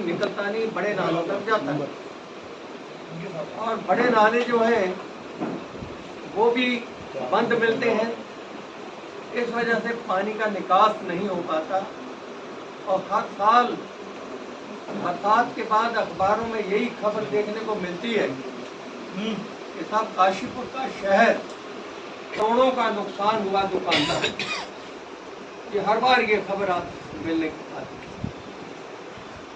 निकलता नहीं, बड़े नालों तक जाता है। और बड़े नाले जो हैं वो भी बंद मिलते हैं, इस वजह से पानी का निकास नहीं हो पाता। और हर साल बरसात के बाद अखबारों में यही खबर देखने को मिलती है कि साहब काशीपुर का शहर करोड़ों का नुकसान हुआ दुकानदार। ये हर बार ये खबर आप मिलने के बाद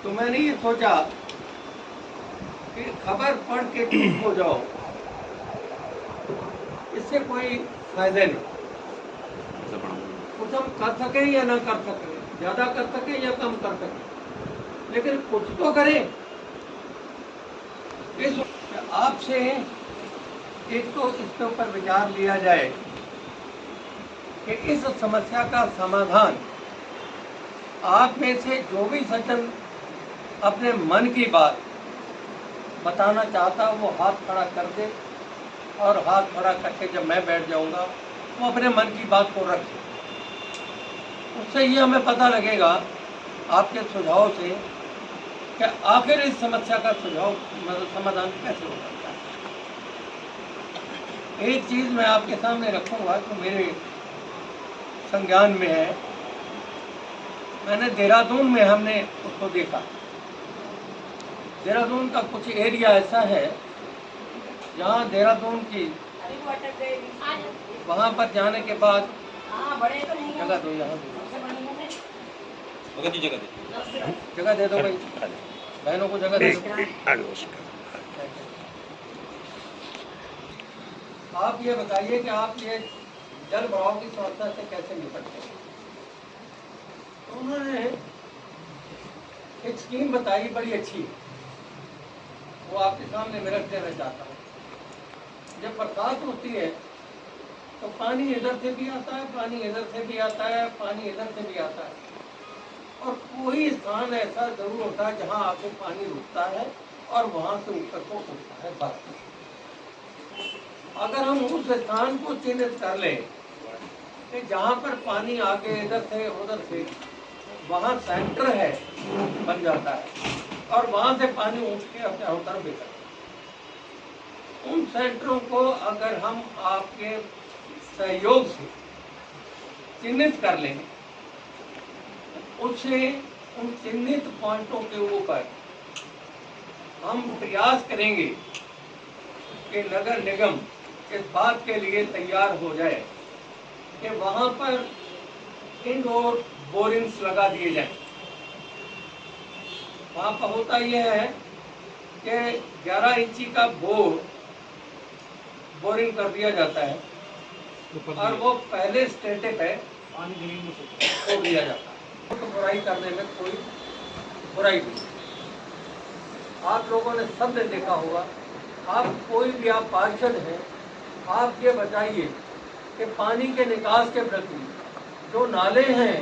तो मैंने ये सोचा कि खबर पढ़ के चुप हो जाओ, इससे कोई फायदा नहीं। कुछ हम कर सके या ना कर सके, ज्यादा कर सके या कम कर सके, लेकिन कुछ तो करें। इस आपसे एक तो इसके ऊपर विचार लिया जाए कि इस समस्या का समाधान आप में से जो भी सज्जन अपने मन की बात बताना चाहता वो हाथ खड़ा कर दे, और हाथ खड़ा करके जब मैं बैठ जाऊंगा वो अपने मन की बात को रख दे। उससे ये हमें पता लगेगा आपके सुझाव से कि आखिर इस समस्या का समाधान कैसे हो सकता है। एक चीज मैं आपके सामने रखूंगा जो मेरे संज्ञान में है। मैंने देहरादून में हमने उसको देखा। देहरादून का कुछ एरिया ऐसा है जहाँ देहरादून की वहाँ पर जाने के बाद जगह दो, यहाँ जगह दे दो भाई, बहनों को जगह दे दो। आप ये बताइए कि आप ये जल भराव की समस्या से कैसे निपटते हैं। तो उन्होंने एक स्कीम बताई, बड़ी अच्छी, वो आपके सामने मैं रख देना चाहता हूँ। जब बरसात होती है तो पानी इधर से भी आता है, पानी इधर से भी आता है, पानी इधर से भी आता है, और कोई स्थान ऐसा जरूर होता है जहाँ आके पानी रुकता है और वहां से ऊपर को उठता है बस। अगर हम उस स्थान को चिन्हित कर लें कि जहाँ पर पानी आके इधर से उधर से वहाँ सेंटर है बन जाता है, और वहां से पानी उठ के अपने होकर बेहतर, उन सेंटरों को अगर हम आपके सहयोग से चिन्हित कर लें, उससे उन चिन्हित पॉइंटों के ऊपर हम प्रयास करेंगे कि नगर निगम इस बात के लिए तैयार हो जाए कि वहां पर इनडोर बोरिंग्स लगा दिए जाएं। वहां पर होता यह है कि 11 इंची का बोरिंग कर दिया जाता है, और वो पहले स्टेटिक है, पानी जमीन में छोड़ दिया जाता है। तो बुराई करने में कोई बुराई नहीं। आप लोगों ने सब ने देखा होगा, आप कोई भी आप पार्षद हैं, आप ये बताइए कि पानी के निकास के प्रति जो नाले हैं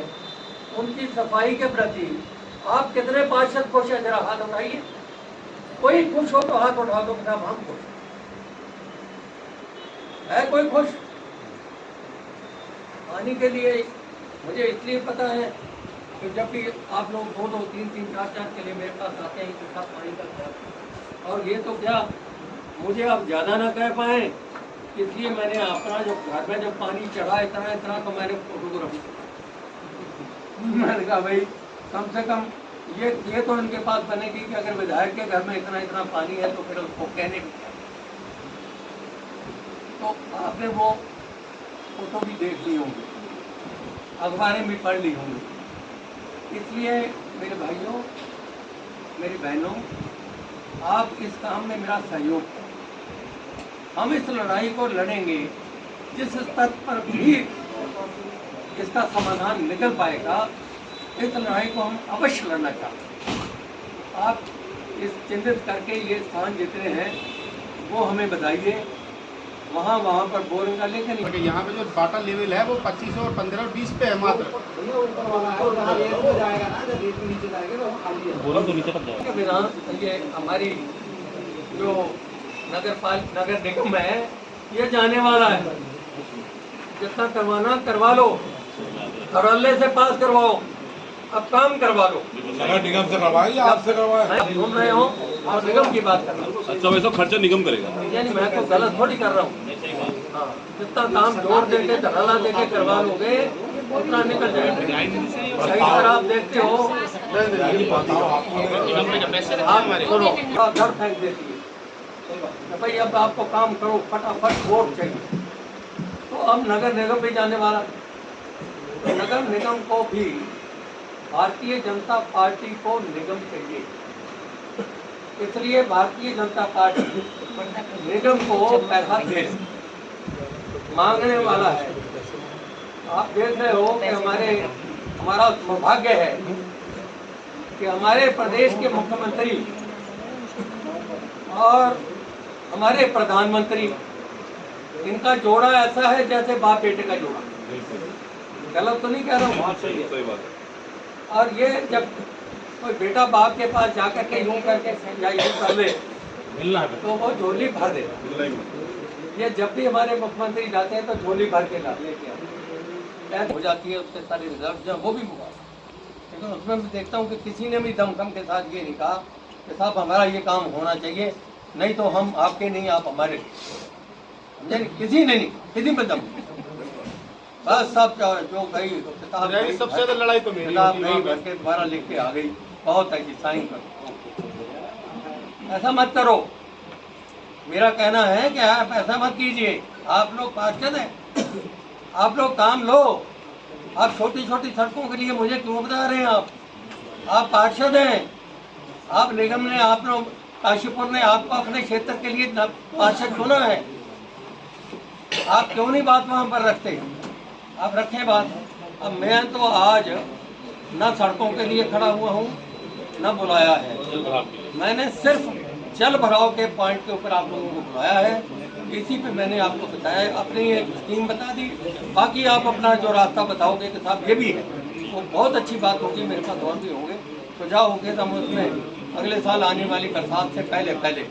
उनकी सफाई के प्रति आप कितने पार्षद खुश हैं? जरा हाथ उठाइए। कोई खुश हो तो हाथ उठा दो, साहब हम खुश है। कोई खुश? पानी के लिए मुझे इसलिए पता है कि जब भी आप लोग 2-2, 3-3, 4-4 के लिए मेरे पास आते हैं कि साहब पानी का क्या, और ये तो क्या मुझे अब ज़्यादा ना कह पाए, इसलिए मैंने अपना जो घर में जब पानी चढ़ा इतना इतना तो मैंने फोटोग्राफी मैंने कहा भाई कम से कम ये तो इनके पास बनेगी कि अगर विधायक के घर में इतना इतना पानी है तो फिर उसको कहने भी क्या। तो आपने वो फोटो भी देख ली होंगी, अखबारें भी पढ़ ली होंगी। इसलिए मेरे भाइयों, मेरी बहनों, आप इस काम में मेरा सहयोग करें। हम इस लड़ाई को लड़ेंगे जिस स्तर पर भी इसका समाधान निकल पाएगा, इस लड़ाई को हम अवश्य लड़ना चाहते हैं। आप इस चिन्हित करके ये स्थान जितने हैं वो हमें बताइए, वहाँ पर बोरिंग का। लेकिन यहाँ पे जो वाटर लेवल है वो 25 और 15 और 20 पे है मात्र। ये हमारी जो नगर निगम है ये जाने वाला है, जितना करवाना करवा लो, धड़ल्ले से पास करवाओ। अब काम करवा लो। नगर निगम से करवाएं या आपसे करवाएं? आप घूम रहे हो और निगम की बात कर रहा हूँ। अच्छा, वैसे खर्चा निगम करेगा? यानी मैं तो गलत थोड़ी कर रहा हूँ। हाँ, जितना काम जोड़ देके धराला देके करवा लोगे उतना निकल जाएगा। कई बार आप देखते हो आप सुनो घर फेंक देती है भाई, अब आपको काम करो फटाफट, वोट चाहिए। तो अब नगर निगम भी जाने वाला, तो नगर निगम को भी भारतीय जनता पार्टी को निगम चाहिए, इसलिए भारतीय जनता पार्टी निगम को पैसा दे मांगने वाला है। आप देख रहे हो कि हमारा सौभाग्य है कि हमारे प्रदेश के मुख्यमंत्री और हमारे प्रधानमंत्री, इनका जोड़ा ऐसा है जैसे बाप बेटे का जोड़ा। गलत तो नहीं कह रहा हूँ? सही बात है। और ये जब कोई बेटा बाप के पास जाकर के यूं करके या यूं कर ले तो वो झोली भर देगा। ये जब भी हमारे मुख्यमंत्री जाते हैं तो झोली भर के लेके आते हो जाती है, उसके सारे रिजल्ट जो वो भी हुआ। लेकिन उसमें मैं देखता हूँ कि किसी ने भी दमखम के साथ ये नहीं कहा कि साहब हमारा ये काम होना चाहिए, नहीं तो हम आपके नहीं, आप हमारे। किसी ने नहीं, किसी में दम, बस सब जो गई किताब सबसे ज्यादा लड़ाई तो मेरी किताब नहीं भर के दोबारा लिख के आ गई, बहुत है कि साइन करो। ऐसा मत करो, मेरा कहना है कि आप ऐसा मत कीजिए। आप लोग पार्षद हैं, आप लोग काम लो। आप छोटी छोटी सड़कों के लिए मुझे क्यों बता रहे हैं? आप पार्षद हैं, आप निगम ने, आप लोग काशीपुर ने आपको अपने क्षेत्र के लिए पार्षद चुना है, आप क्यों नहीं बात वहाँ पर रखते? आप रखें बात। अब मैं तो आज न सड़कों के लिए खड़ा हुआ हूँ न बुलाया है, मैंने सिर्फ जल भराव के पॉइंट के ऊपर आप लोगों को बुलाया है, इसी पे मैंने आपको बताया, अपनी एक स्कीम बता दी। बाकी आप अपना जो रास्ता बताओगे कि साहब ये भी है, वो बहुत अच्छी बात होगी, मेरे पास और भी होंगे सुझाव होंगे, तो हम उसमें अगले साल आने वाली बरसात से पहले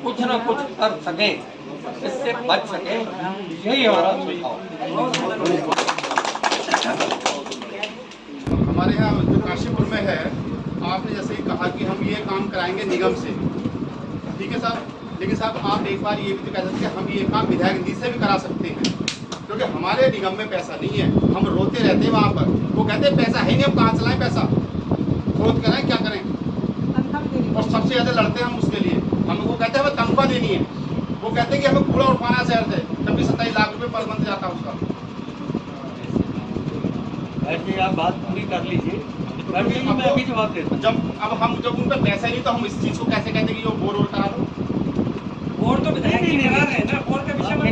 कुछ ना कुछ कर सकें, इससे बच सकें, यही हमारा सुझाव। हमारे यहाँ जो काशीपुर में है, आपने जैसे ही कहा कि हम ये काम कराएंगे निगम से, ठीक है साहब, लेकिन साहब आप एक बार ये भी तो कह सकते हैं हम ये काम विधायक निधि से भी करा सकते हैं, क्योंकि हमारे निगम में पैसा नहीं है। हम रोते रहते हैं वहाँ पर, वो कहते हैं पैसा है नहीं, हम कहाँ चलाएं पैसा, खोद कराएं क्या करें, और सबसे ज़्यादा लड़ते हैं हम उसके लिए। हम वो कहते हैं हमें तनख्वाह देनी है, वो कहते हैं कि हमें कूड़ा उठाना शहर से, तब भी 27 लाख रुपये पर मंथ जाता है उसका। ऐसे आप बात पूरी कर लीजिए, मैं अभी जवाब देता हूँ। जब उन पर पैसा नहीं तो हम इस चीज़ को कैसे कहते हैं कि वो बोर करा दो? बोर तो नहीं ना, बोर के विषय में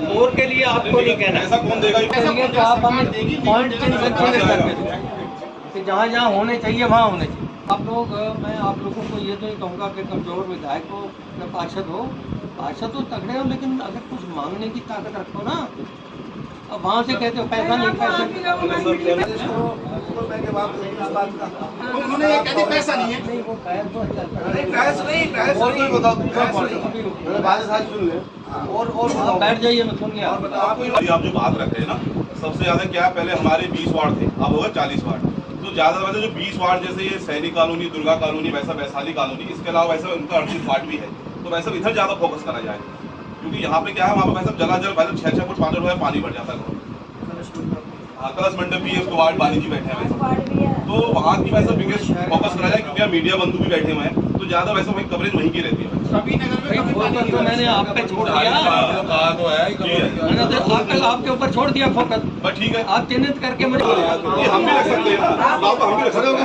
बोर के लिए आपको नहीं कहना, ऐसा कौन देगा? तो आप हमें पॉइंट कि जहाँ जहाँ होने चाहिए वहाँ होने चाहिए। आप लोग, मैं आप लोगों को ये तो नहीं कहूँगा कि कमजोर विधायक हो या पार्षद तो तगड़े हो, लेकिन अगर कुछ मांगने की ताकत रखो ना। अब वहाँ से कहते हो पैसा नहीं, उन्होंने ये कहते पैसा नहीं है। नहीं वो और बैठ जाइए, मैं सुन लिया। आप जो बात रख रहे हैं ना, सबसे ज्यादा क्या, पहले हमारे 20 वार्ड थे, अब होगा 40 वार्ड। तो ज्यादा वैसे जो 20 वार्ड जैसे ये सैनिक कॉलोनी, दुर्गा कॉलोनी, वैसा वैशाली कॉलोनी, इसके अलावा वैसे उनका 38 वार्ड भी है, तो वैसे इधर ज्यादा फोकस करा जाए, क्योंकि यहाँ पे क्या है, वहाँ पे वैसे जल वैसे 6 फुट 5 फुट पानी बढ़ जाता है। हाँ, कलश मंडप भी है, उसके वार्ड बानी जी बैठे हैं, तो वहाँ की वैसे बिगेस्ट फोकस करा जाए, क्योंकि मीडिया बंधु भी बैठे हुए हैं, तो ज्यादा वैसे वही कवरेज वहीं की रहती है। सभी नगर में तो मैंने आप पे छोड़ दिया, मैंने तो आपके ऊपर छोड़ दिया फोकस। बस ठीक है, आप चिन्हित करके मुझे ये हम भी रख सकते हैं, हम भी रख सकते हैं।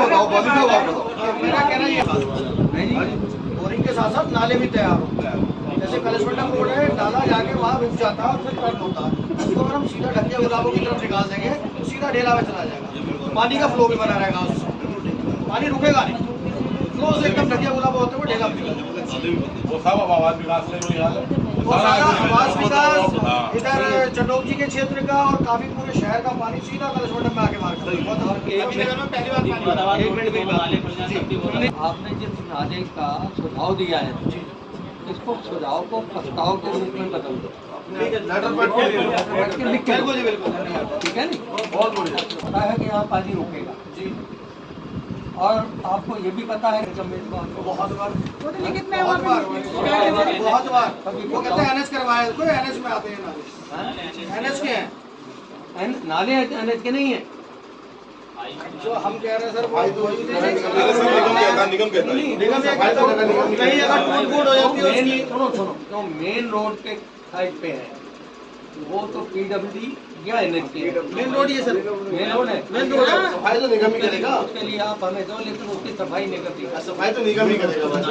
बोरिंग के साथ साथ नाले भी तैयार होते हैं। जैसे कलशमंडप रोड है, नाला जाके वहाँ रुक जाता है और फिर टर्न होता है, उसको अगर हम सीधा ढकिया गुलाबों की तरफ निकाल देंगे तो सीधा ढेला में चला जाएगा, पानी का फ्लो भी बना रहेगा उससे, पानी रुकेगा नहीं, फ्लो से एकदम ढकिया गुलाबों होते हुए ढेला में निकल जाएगा। वो सब आवास विकास से जो यार वो सारा आवास विकास इधर चटोजी के क्षेत्र का और काफी पूरे शहर का पानी सीधा कलशमंडप में आके मार करता है। आपने जिस नाले का सुझाव दिया है, इसको सुझाव को प्रस्ताव के रूप में बदल दो। ठीक है, लेटर पैड के लिए बैठ के लिख के बिल्कुल जी, बिल्कुल। ठीक है नहीं? बहुत बढ़िया पता है कि यहाँ पानी रुकेगा जी। और आपको ये भी पता है जब मेरे को आपको बहुत बार वो तो लिखित में बहुत बार बहुत बार कभी वो कहते हैं एनएच करवाए, कोई एनएच में आते हैं नाले, एनएच के हैं नाले एनएच के नहीं है। जो हम कह रहे हैं सर भाई तो वही अरे सर निगम कहता है, निगम कहता है। निगम ये कहता है निगम कहीं अगर टूट फूट हो जाती है उसकी सुनो सुनो, जो मेन रोड के साइड पे है वो तो पीडब्ल्यूडी या एनएच के मेन रोड ये सर मेन रोड है। मेन रोड है, सफाई तो निगम ही करेगा। उसके लिए आप हमें दो, लेकिन उसकी सफाई नहीं करती। सफाई तो निगम ही करेगा बस।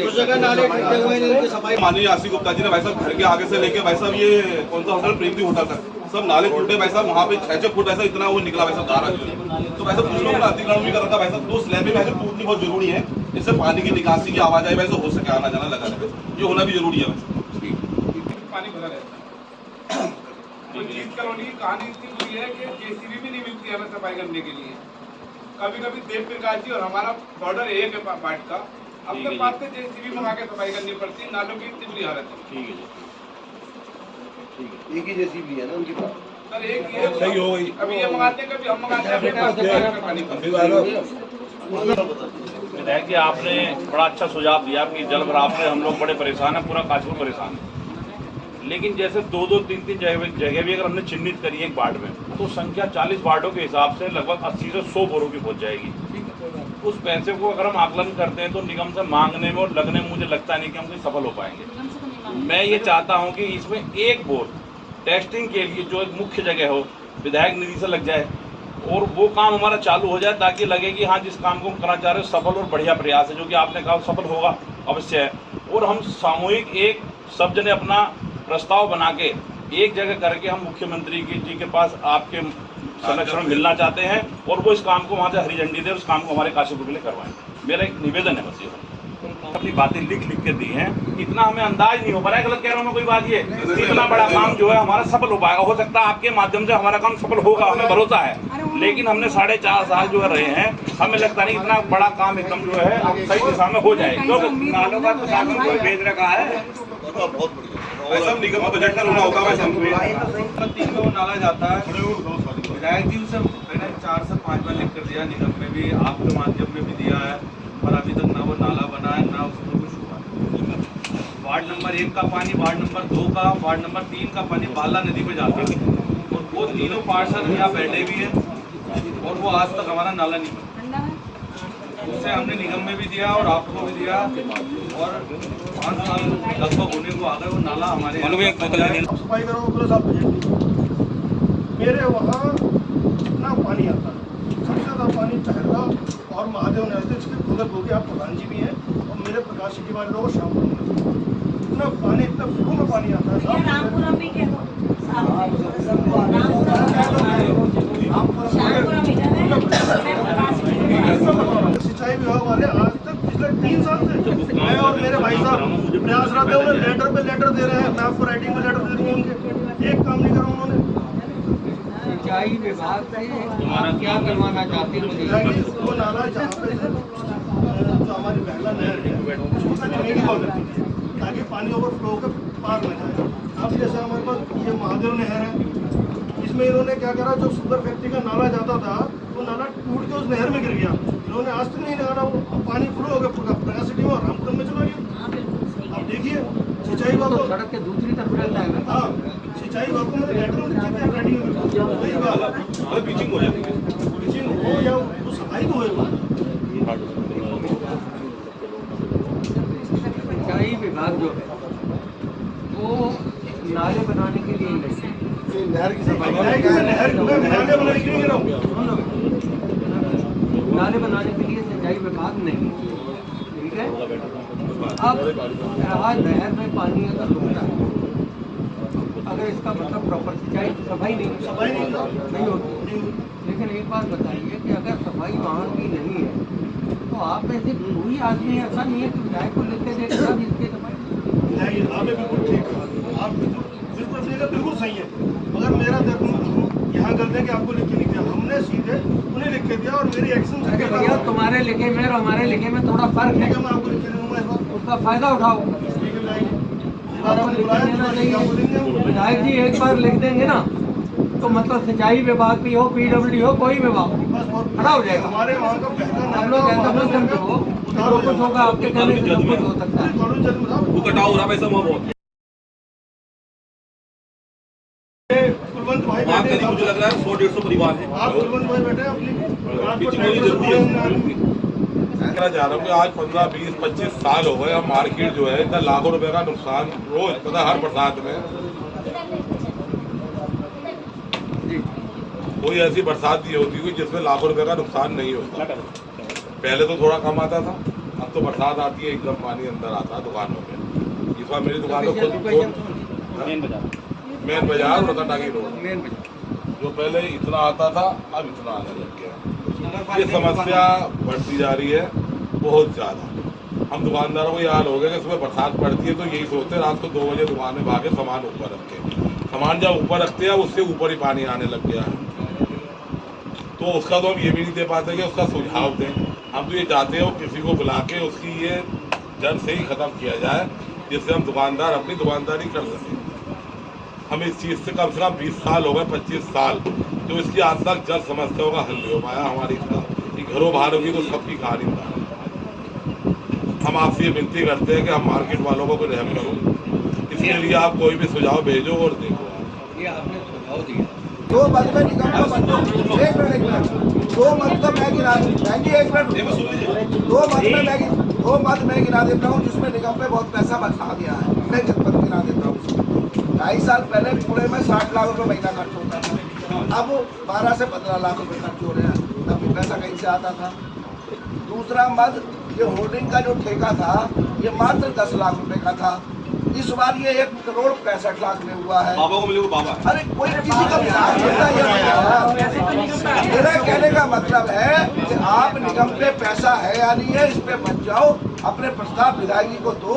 कुछ जगह नाले टूटे हुए हैं उनकी सफाई माननीय आशिक गुप्ता जी ने भाई साहब घर के आगे से लेके भाई साहब ये कौन सा होटल प्रेमजी होटल तक सब नाले टूटे भाई साहब, वहाँ पे 6-6 फुट ऐसा इतना वो निकला भाई साहब धारा जो है। तो भाई साहब कुछ लोगों ने अतिक्रमण भी कर रखा भाई साहब, तो स्लैब में भाई साहब टूटनी बहुत जरूरी है, इससे पानी की निकासी की आवाजाही भाई साहब हो सके, आना जाना लगा रहे, ये होना भी जरूरी है भाई साहब। पानी भरा रहता है। मंजीत कॉलोनी की कहानी इतनी बुरी है कि जेसीबी भी नहीं मिलती हमें सफाई करने के लिए। कभी कभी देव प्रकाश जी और हमारा बॉर्डर एक है पार्ट का, अपने पास से जेसीबी मंगा के सफाई करनी पड़ती है, नालों की इतनी बुरी हालत है। एक ही जैसी भी है ना उनके पास। सर एक ये सही हो गई, कभी ये मंगाते हैं कभी हम मंगाते हैं, अपने पास से पानी विधायक जी आपने बड़ा अच्छा सुझाव दिया कि जल भराव से हम लोग बड़े परेशान हैं, पूरा काशीपुर परेशान है। लेकिन जैसे 2-2, 3-3 जगह भी अगर हमने चिन्हित करी है एक वार्ड में, तो संख्या 40 वार्डों के हिसाब से लगभग 80 से 100 बोरों की पहुंच जाएगी। उस पैसे को अगर हम आकलन करते हैं तो निगम से मांगने में और लगने में मुझे लगता नहीं कि हम कोई सफल हो पाएंगे। मैं ये चाहता हूँ कि इसमें एक बोर टेस्टिंग के लिए जो एक मुख्य जगह हो विधायक निधि से लग जाए और वो काम हमारा चालू हो जाए, ताकि लगे कि हाँ जिस काम को हम करना चाह रहे हो सफल और बढ़िया प्रयास है, जो कि आपने कहा सफल होगा अवश्य है। और हम सामूहिक एक सब जने अपना प्रस्ताव बना के एक जगह करके हम मुख्यमंत्री जी के पास आपके संरक्षण मिलना चाहते हैं और वो इस काम को वहाँ से हरी झंडी दे, उस काम को हमारे काशीपुर के लिए करवाएं। मेरा एक निवेदन है बस ये, अपनी बातें लिख के दी हैं, इतना हमें अंदाज नहीं हो पा रहा है। गलत कह रहा हूँ मैं कोई बात, ये इतना बड़ा काम जो है हमारा सफल हो पाएगा, हो सकता है आपके माध्यम से हमारा काम सफल होगा, हमें भरोसा है। लेकिन हमने 4.5 साल जो है रहे हैं, हमें लगता नहीं इतना बड़ा काम एकदम जो है सही दिशा में हो जाएगा। तो नालों का तो शासन कोई भेज रखा है, बहुत बढ़िया भाई साहब, निगम का बजट करना होगा भाई साहब। 3 को नाला जाता है, विधायक जी उसे मैंने 4 से 5 बार लिख कर दिया, निगम में भी आपके माध्यम में भी दिया है, पर अभी तक ना वो नाला बना है ना उसमें कुछ हुआ है। वार्ड नंबर 1 का पानी, वार्ड नंबर 2 का, वार्ड नंबर 3 का पानी बाला नदी में जाता है और वो तीनों पार्षद यहाँ बैठे भी हैं और वो आज तक हमारा नाला नहीं बना। उससे हमने निगम में भी दिया और आपको भी दिया और 5 साल लगभग होने को आ गए, वो नाला हमारे सफाई करो पूरे साल मेरे वहाँ इतना पानी आता है, सबसे ज़्यादा पानी टहलगा और महादेव नहर से, जिसके भूगत भोगे आप प्रधान जी भी हैं और मेरे प्रकाश जी वाले लोग शाम को इतना पानी, इतना फ्लो में पानी आता है। सिंचाई विभाग वाले आज तक पिछले 3 साल से मैं और मेरे भाई साहब प्रयासरत है, उन्हें लेटर पे लेटर दे रहे हैं, मैं आपको राइटिंग में लेटर दे दूँगा, उनके एक काम नहीं करा उन्होंने। सिंचाई विभाग से आप क्या करवाना चाहते हैं मुझे? वो नाला जहाँ पे जो हमारी पहला नहर है उसको पहले मेरी हुआ करती थी ताकि पानी ओवरफ्लो होकर पार न जाए। अब जैसे हमारे पास ये महादेव नहर है, इसमें इन्होंने क्या करा, जो शुगर फैक्ट्री का नाला जाता था वो नाला टूट के उस नहर में गिर गया। इन्होंने आज तक नहीं लगाना, वो पानी फ्लो हो गया पूरा प्रकाश सिटी में और रामपुरम में चला गया। अब देखिए सिंचाई विभाग को सड़क के दूसरी तरफ रहता है ना। हाँ, सिंचाई विभाग को मैंने लेटर में लिखा था रेडी वही बात पिचिंग हो जाती है, पिचिंग हो या वो सफाई तो होएगा। सिंचाई विभाग जो है वो नाले बनाने के लिए नहीं, नहर की सफाई नाले बनाने के लिए नाले बनाने के लिए सिंचाई विभाग नहीं, ठीक है। अब रहा नहर में पानी अगर रुकता है, अगर इसका मतलब प्रॉपर सिंचाई सफाई नहीं होती। लेकिन एक बात बताइए कि अगर सफाई वहाँ की नहीं है तो आप में से कोई आदमी ऐसा नहीं है कि विधायक को लिख के देगा जिसके सफाई बिल्कुल ठीक है, आप बिल्कुल सही है। मगर मेरा यहाँ करते हैं कि आपको लिख के नहीं दिया, हमने सीधे उन्हें लिख के दिया और मेरी एक्शन भैया तुम्हारे लिखे में और हमारे लिखे में थोड़ा फर्क है, मैं आपको लिख के दूंगा, उसका फायदा उठाओ। दोबारा लिख देना चाहिए। विधायक जी एक बार लिख देंगे ना तो मतलब सिंचाई विभाग भी हो, PWD हो, कोई विभाग हो, खड़ा हो जाएगा। हमारे वहाँ का पहला हम लोग ऐसा कुछ करते हो जो कुछ होगा आपके कहने से सब कुछ हो सकता है। वो कटाव हो रहा पैसा वहाँ बहुत कुलवंत भाई वहाँ बैठे करीब मुझे लग रहा है 100-150 परिवार है। आप कुलवंत भाई बैठे अपनी कहना चाह रहा हूँ कि आज 15, 20, 25 साल हो गए हम मार्केट जो है इतना लाखों रुपए का नुकसान रोज पता हर बरसात में। कोई ऐसी बरसात नहीं होती हुई जिसमें लाखों रुपए का नुकसान नहीं होता। पहले तो थोड़ा कम आता था, अब तो बरसात आती है एकदम पानी अंदर आता है दुकानों में। इस बार मेरी दुकान में खुद मेन बाजार और टाकी रोड जो पहले इतना आता था अब इतना आने लग गया। ये समस्या बढ़ती जा रही है बहुत ज़्यादा। हम दुकानदारों को ये हाल हो गया कि सुबह बरसात पड़ती है तो यही सोचते हैं रात को 2 बजे दुकान में भागे सामान ऊपर रखते। सामान जब ऊपर रखते हैं उससे ऊपर ही पानी आने लग गया है। तो उसका तो हम ये भी नहीं दे पाते कि उसका सुझाव दें। हम तो ये चाहते हो किसी को बुला के उसकी ये जड़ से ही ख़त्म किया जाए जिससे हम दुकानदार अपनी दुकानदारी कर सकें। हम इस चीज़ से कम 20 साल हो गए, 25 साल, तो इसकी आज तक जल समस्याओं का हल नहीं हो पाया हमारी इसका। घरों बाहरों की तो सबकी कहानी बता रहे। हम आपसे ये विनती करते हैं कि हम मार्केट वालों को रहम करो, इसके लिए आप कोई भी सुझाव भेजो और देखो। ये आपने सुझाव दिया। 2 मत में निगम का बंद, एक मिनट 2 मत का मैं गिरा दूँ, एक मिनट 2 मत में गिरा देता हूँ जिसमें निगम पे बहुत पैसा बचा दिया है। मैं जनपद गिरा देता हूँ। 2.5 साल पहले पुणे में 60 लाख रुपए महीना खर्च होता था, अब 12 से 15 लाख रुपए खर्च हो रहे हैं। तब भी पैसा कहीं से आता था। दूसरा मत, ये होर्डिंग का जो ठेका था ये मात्र 10 लाख रुपए का था। इस बार ये 1,65,00,000 में हुआ है। बाबा को मिले वो बाबा है। अरे कोई किसी का विचार करता है। मेरा कहने का मतलब है कि आप निगम पे पैसा है या नहीं है इस पे मत जाओ, अपने प्रस्ताव विधायक जी को दो,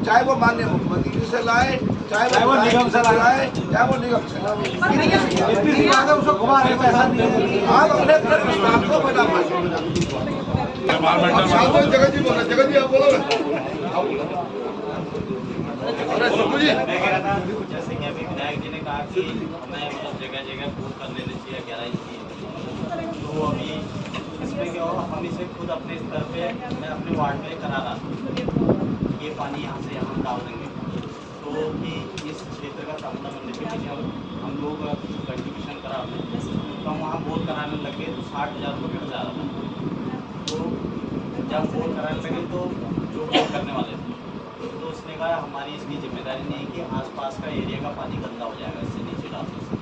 चाहे वो माननीय मुख्यमंत्री जी से लाए, चाहे वो निगम से लाए, चाहे वो निगम से लाए, उसको घुमा रहे पैसा नहीं। आप अपने प्रस्ताव को बना जगत जी आप बोलो मैं कह रहा था जैसे कि अभी विधायक जी ने कहा कि हमें मतलब जगह जगह पूर कर लेने चाहिए, गहराई चाहिए। तो अभी इसमें क्या होगा, हम इसे खुद अपने स्तर पे मैं अपने वार्ड में करा रहा था ये पानी यहाँ से यहाँ डाल देंगे तो कि इस क्षेत्र का सामना करने के लिए हम लोग कंट्रीब्यूशन करा दें। तो हम वहाँ बोर कराने लगे तो 60,000 रुपये बचा रहा था। तो जब बोर कराने लगे तो जो बोर करने वाले थे तो उसने कहा हमारी इसकी जिम्मेदारी नहीं कि आसपास का एरिया का पानी गंदा हो जाएगा इससे नीचे डालने से,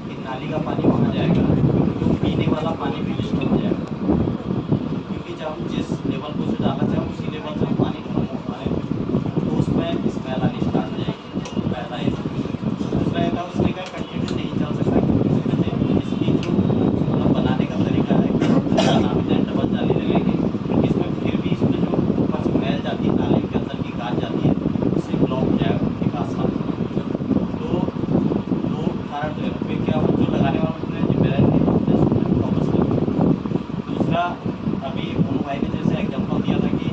कि नाली का पानी वहाँ जाएगा तो पीने वाला पानी भी डिस्टर्ब हो जाएगा। क्योंकि जब हम जिस लेवल को से डालना चाहें उसी लेवल से हम पानी खत्म हो पा रहे तो उसमें स्मेल आनी स्टार्ट हो जाएगी। पहला ये दूसरा था उसने कहा कंटिन्यू नहीं चल सकता इसकी जो मतलब बनाने का तरीका है डबल जाली लगेगी इसमें, फिर भी इसमें जो ऊपर से मैल जाती है नाली के अंदर की गाज जाती है उससे ब्लॉक हो जाएगा निकास साफ। तो 2 कारण जो है क्या जो लगाने वाला जिम्मेदारी वापस कर। दूसरा अभी मोनू भाई ने जैसे एग्जाम्पल दिया था कि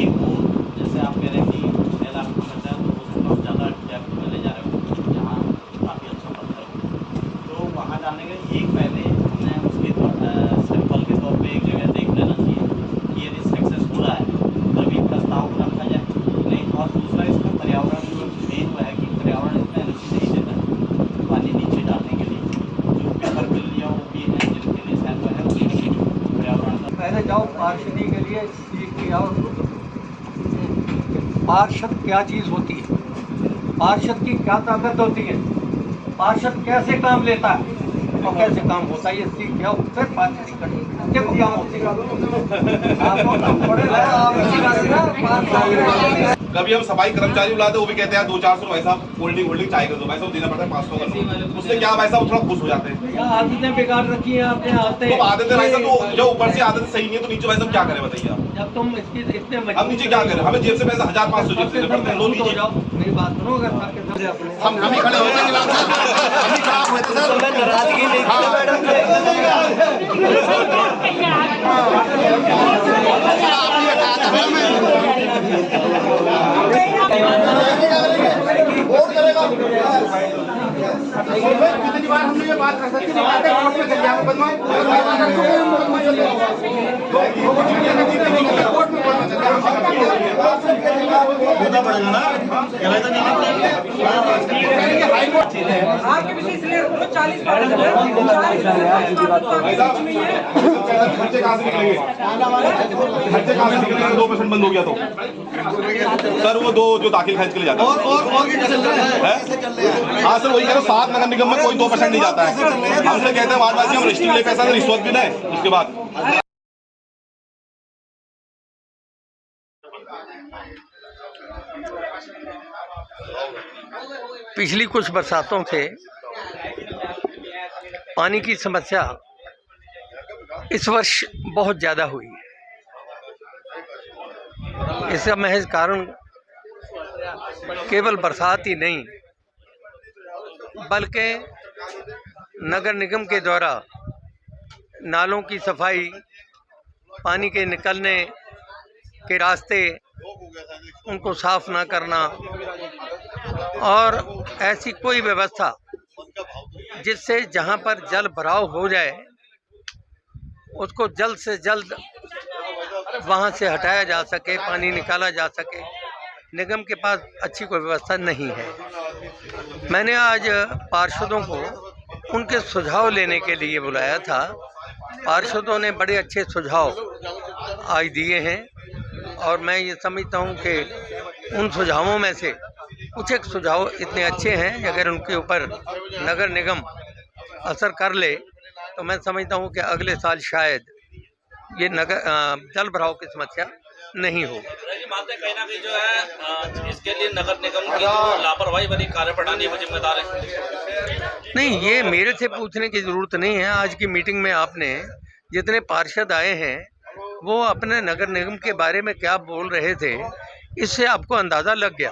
एक वो जैसे आप कह रहे हैं कि 6 लाख रुपये खर्चा है तो उसको ज़्यादा डेप्थ में ले जा रहे हो जहाँ काफ़ी अच्छा पत्थर हो तो वहाँ जाने के एक पहले हमने उसके सैंपल के तौर पर एक जगह देख लेना चाहिए कि यदि सक्सेस हो रहा है तभी प्रस्ताव को रखा जाए। नहीं और दूसरा इसमें पर्यावरण जो मेन है कि पर्यावरण इतना एनर्जी नहीं देता पानी नीचे डालने के लिए, जो पेपर मिल या वो भी है जिनके लिए सैंपल है उसमें पर्यावरण का पहले जाओ पार्षदी के लिए सीख के आओ। पार्षद क्या चीज़ होती है, पार्षद की क्या ताकत होती है, पार्षद कैसे काम लेता है और कैसे काम होता है ये सीख के आओ, फिर पार्षदी करो। देखो क्या होती है। कभी हम सफाई कर्मचारी बुलाते वो भी कहते हैं 200-400 भाई साहब कोल्ड ड्रिंक चाय कर दो, भाई साहब देना पड़ता है 500 कर दो। उससे क्या भाई साहब थोड़ा खुश हो जाते हैं। आदतें बिगाड़ रखी हैं आपने आते तो आदतें भाई साहब तो जो ऊपर से आदत सही नहीं है तो नीचे भाई साहब क्या करें बताइए आप। जब तुम इसकी इतने हम नीचे क्या करें, हमें जेब से पैसा 1,500 जेब से देने पड़ते हैं। लो नीचे जाओ, मेरी बात सुनो। अगर हम ही खड़े होते हैं हम ही खराब होते सर नाराजगी नहीं कितनी बार हमने ये बात कर सकते हैं कोर्ट में चल जाएगा बदमाश आपके विषय इसलिए 40 खर्चे कहाँ से निकलेंगे? खर्चे कहाँ से निकलेंगे? 2% बंद हो गया तो सर वो दो जो दाखिल खरीद के लिए जाता है हाँ सर वही कह रहा हूँ 7 नगर निगम में कोई 2% नहीं जाता है। हमसे कहते हैं वार्ड वासी हम रजिस्ट्री ले पैसा रिश्वत भी दें उसके बाद पिछली कुछ बरसातों से पानी की समस्या इस वर्ष बहुत ज़्यादा हुई है। इसका महज कारण केवल बरसात ही नहीं बल्कि नगर निगम के द्वारा नालों की सफाई, पानी के निकलने के रास्ते उनको साफ ना करना और ऐसी कोई व्यवस्था जिससे जहां पर जल भराव हो जाए उसको जल्द से जल्द वहां से हटाया जा सके, पानी निकाला जा सके, निगम के पास अच्छी कोई व्यवस्था नहीं है। मैंने आज पार्षदों को उनके सुझाव लेने के लिए बुलाया था। पार्षदों ने बड़े अच्छे सुझाव आज दिए हैं और मैं ये समझता हूँ कि उन सुझावों में से कुछ एक सुझाव इतने अच्छे हैं अगर उनके ऊपर नगर निगम असर कर ले तो मैं समझता हूँ कि अगले साल शायद ये जल भराव की समस्या नहीं हो। मानते कहीं ना कहीं जो है इसके लिए नगर निगम की लापरवाही वाली कार्यप्रणाली में जिम्मेदार है। नहीं, ये मेरे से पूछने की जरूरत नहीं है। आज की मीटिंग में आपने जितने पार्षद आए हैं वो अपने नगर निगम के बारे में क्या बोल रहे थे इससे आपको अंदाजा लग गया।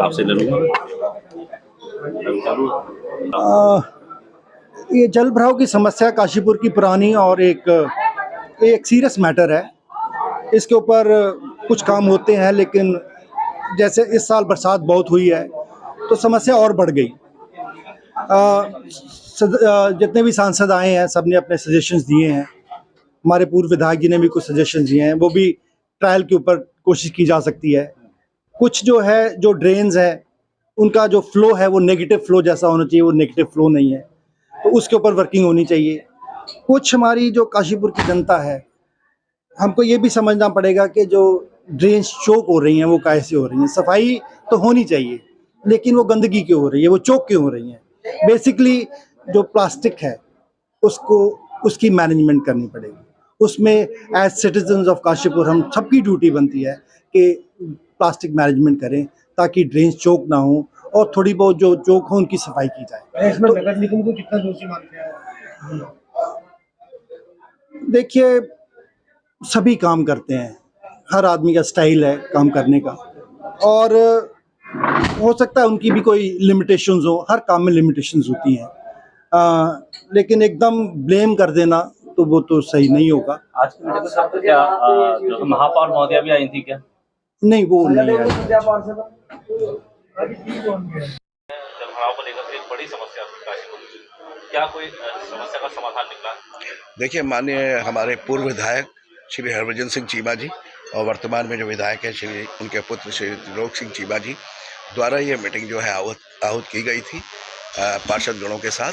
आपसे ले लूंगा। ये जल भराव की समस्या काशीपुर की पुरानी और एक सीरियस मैटर है। इसके ऊपर कुछ काम होते हैं लेकिन जैसे इस साल बरसात बहुत हुई है तो समस्या और बढ़ गई। जितने भी सांसद आए हैं सब ने अपने सजेशंस दिए हैं। हमारे पूर्व विधायक जी ने भी कुछ सजेशंस दिए हैं, वो भी ट्रायल के ऊपर कोशिश की जा सकती है। कुछ जो है जो ड्रेन्स है उनका जो फ्लो है वो नेगेटिव फ्लो जैसा होना चाहिए, वो नेगेटिव फ्लो नहीं है तो उसके ऊपर वर्किंग होनी चाहिए। कुछ हमारी जो काशीपुर की जनता है हमको ये भी समझना पड़ेगा कि जो ड्रेन्स चोक हो रही हैं वो कैसे हो रही हैं। सफाई तो होनी चाहिए लेकिन वो गंदगी क्यों हो रही है, वो चोक क्यों हो रही हैं। बेसिकली जो प्लास्टिक है उसकी मैनेजमेंट करनी पड़ेगी। उसमें एज सिटीजन्स ऑफ काशीपुर हम सबकी ड्यूटी बनती है कि प्लास्टिक मैनेजमेंट करें ताकि ड्रेन्स चोक ना हो और थोड़ी बहुत जो चोक हो उनकी सफाई की जाए। इसमें नगर निगम को कितना दोषी मानते हैं? देखिए सभी काम करते हैं, हर आदमी का स्टाइल है काम करने का और हो सकता है उनकी भी कोई लिमिटेशंस हो, हर काम में लिमिटेशंस होती हैं लेकिन एकदम ब्लेम कर देना तो वो तो सही नहीं होगा। आज की मीटिंग में सर क्या जो महापौर महोदया भी आई थी क्या? नहीं, वो नहीं आई। जल भराव को लेकर एक बड़ी समस्या काशीपुर में, क्या कोई समस्या का समाधान निकला? देखिए माननीय हमारे पूर्व विधायक श्री हरभजन सिंह चीमा जी और वर्तमान में जो विधायक है श्री उनके पुत्र श्री त्रिलोक सिंह चीमा जी द्वारा ये मीटिंग जो है आहूत की गई थी पार्षद गणों के साथ।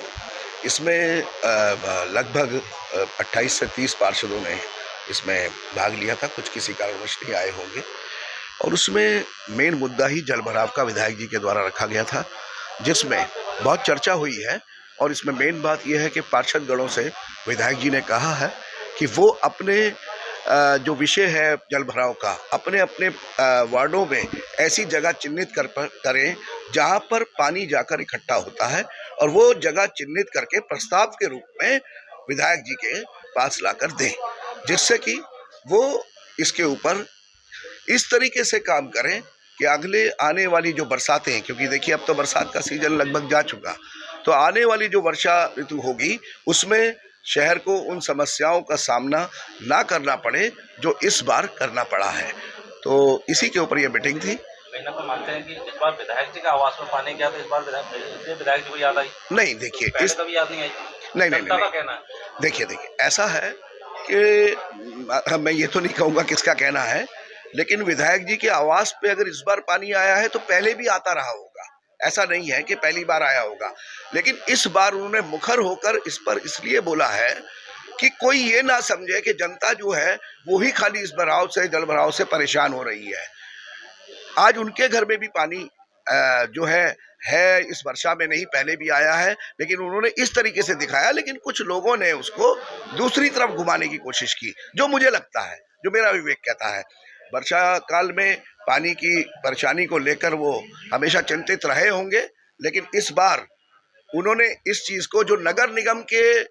इसमें लगभग 28 से 30 पार्षदों ने इसमें भाग लिया था, कुछ किसी कारणवश नहीं आए होंगे और उसमें मेन मुद्दा ही जल भराव का विधायक जी के द्वारा रखा गया था जिसमें बहुत चर्चा हुई है। और इसमें मेन बात यह है कि पार्षद गणों से विधायक जी ने कहा है कि वो अपने जो विषय है जल भराव का अपने अपने वार्डों में ऐसी जगह चिन्हित करें जहां पर पानी जाकर इकट्ठा होता है और वो जगह चिन्हित करके प्रस्ताव के रूप में विधायक जी के पास लाकर दें, जिससे कि वो इसके ऊपर इस तरीके से काम करें कि अगले आने वाली जो बरसातें, क्योंकि देखिए अब तो बरसात का सीजन लगभग जा चुका, तो आने वाली जो वर्षा ऋतु होगी उसमें शहर को उन समस्याओं का सामना ना करना पड़े जो इस बार करना पड़ा है। तो इसी के ऊपर ये मीटिंग थी। कहीं ना मानते हैं कि इस बार विधायक जी का आवास में पानी गया, तो इस बार विधायक जी को याद आई? नहीं, देखिए इस कभी याद नहीं आई? नहीं, कहना है देखिए ऐसा है कि मैं ये तो नहीं कहूँगा किसका कहना है, लेकिन विधायक जी के आवास पे अगर इस बार पानी आया है तो पहले भी आता रहा होगा। ऐसा नहीं है कि पहली बार आया होगा, लेकिन इस बार उन्होंने मुखर होकर इस पर इसलिए बोला है कि कोई ये ना समझे कि जनता जो है वो ही खाली इस भराव से, जल भराव से परेशान हो रही है। आज उनके घर में भी पानी जो है इस वर्षा में नहीं, पहले भी आया है, लेकिन उन्होंने इस तरीके से दिखाया। लेकिन कुछ लोगों ने उसको दूसरी तरफ घुमाने की कोशिश की, जो मुझे लगता है, जो मेरा विवेक कहता है। वर्षा काल में पानी की परेशानी को लेकर वो हमेशा चिंतित रहे होंगे, लेकिन इस बार उन्होंने इस चीज को, जो नगर निगम के